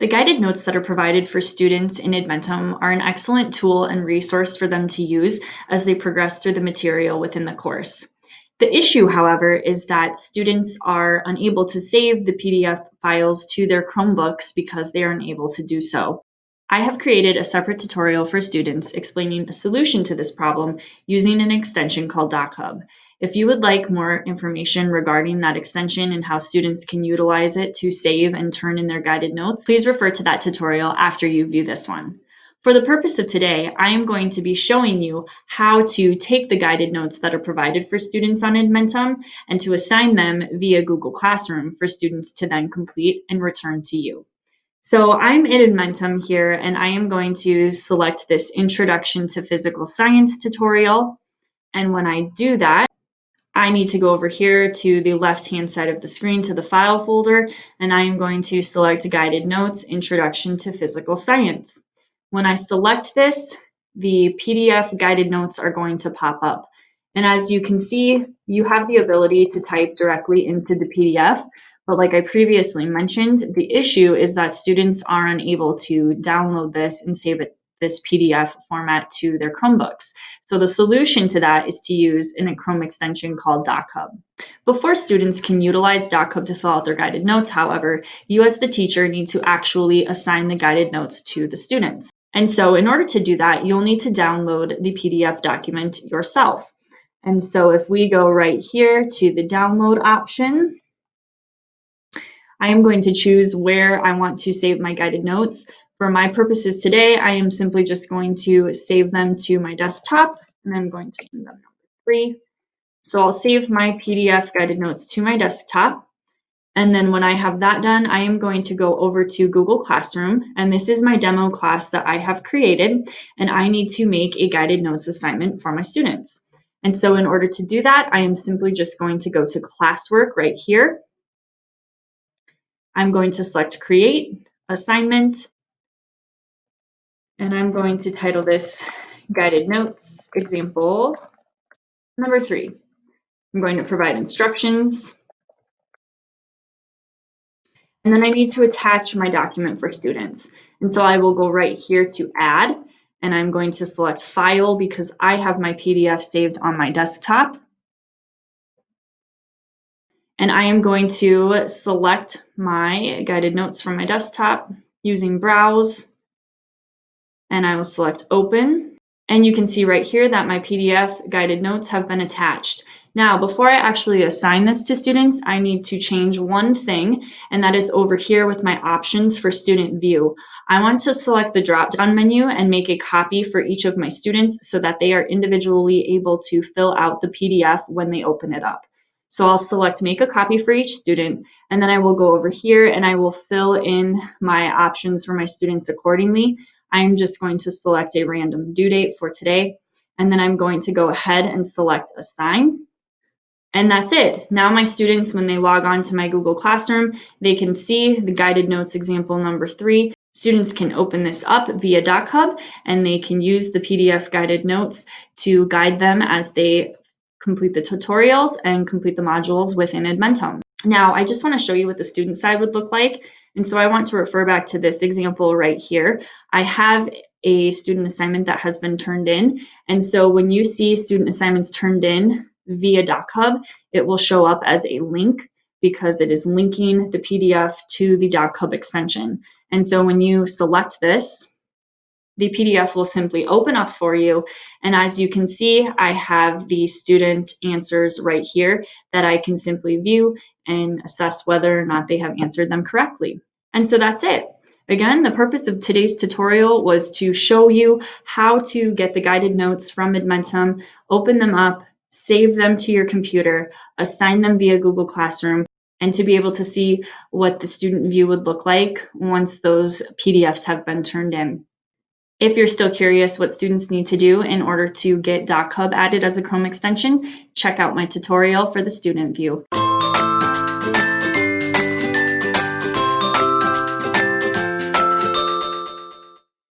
guided notes that are provided for students in Edmentum are an excellent tool and resource for them to use as they progress through the material within the course. The issue, however, is that students are unable to save the PDF files to their Chromebooks because they are unable to do so. I have created a separate tutorial for students explaining a solution to this problem using an extension called DocHub. If you would like more information regarding that extension and how students can utilize it to save and turn in their guided notes, please refer to that tutorial after you view this one. For the purpose of today, I am going to be showing you how to take the guided notes that are provided for students on Edmentum and to assign them via Google Classroom for students to then complete and return to you. So I'm in Edmentum here, and I am going to select this Introduction to Physical Science tutorial. And when I do that, I need to go over here to the left-hand side of the screen to the file folder, and I am going to select Guided Notes, Introduction to Physical Science. When I select this, the PDF guided notes are going to pop up. And as you can see, you have the ability to type directly into the PDF, but like I previously mentioned, the issue is that students are unable to download this and save it this PDF format to their Chromebooks. So the solution to that is to use a Chrome extension called DocHub. Before students can utilize DocHub to fill out their guided notes, however, you as the teacher need to actually assign the guided notes to the students. And so in order to do that, you'll need to download the PDF document yourself. And so if we go right here to the download option, I am going to choose where I want to save my guided notes. For my purposes today, I am simply just going to save them to my desktop, and I'm going to name them number 3. So I'll save my PDF guided notes to my desktop. And then when I have that done, I am going to go over to Google Classroom, and this is my demo class that I have created, and I need to make a guided notes assignment for my students. And so in order to do that, I am simply just going to go to Classwork right here. I'm going to select Create, Assignment, and I'm going to title this Guided Notes Example number 3. I'm going to provide instructions. And then I need to attach my document for students. And so I will go right here to Add, and I'm going to select File because I have my PDF saved on my desktop. And I am going to select my guided notes from my desktop using Browse, and I will select Open. And you can see right here that my PDF guided notes have been attached. Now, before I actually assign this to students, I need to change one thing, and that is over here with my options for student view. I want to select the drop-down menu and make a copy for each of my students so that they are individually able to fill out the PDF when they open it up. So I'll select make a copy for each student, and then I will go over here and I will fill in my options for my students accordingly. I'm just going to select a random due date for today, and then I'm going to go ahead and select Assign. And that's it. Now my students, when they log on to my Google Classroom, they can see the guided notes example number 3. Students can open this up via DocHub, and they can use the PDF guided notes to guide them as they complete the tutorials and complete the modules within Edmentum. Now, I just want to show you what the student side would look like. And so I want to refer back to this example right here. I have a student assignment that has been turned in. And so when you see student assignments turned in via DocHub, it will show up as a link because it is linking the PDF to the DocHub extension. And so when you select this, the PDF will simply open up for you. And as you can see, I have the student answers right here that I can simply view and assess whether or not they have answered them correctly. And so that's it. Again, the purpose of today's tutorial was to show you how to get the guided notes from Edmentum, open them up, save them to your computer, assign them via Google Classroom, and to be able to see what the student view would look like once those PDFs have been turned in. If you're still curious what students need to do in order to get DocHub added as a Chrome extension, check out my tutorial for the student view.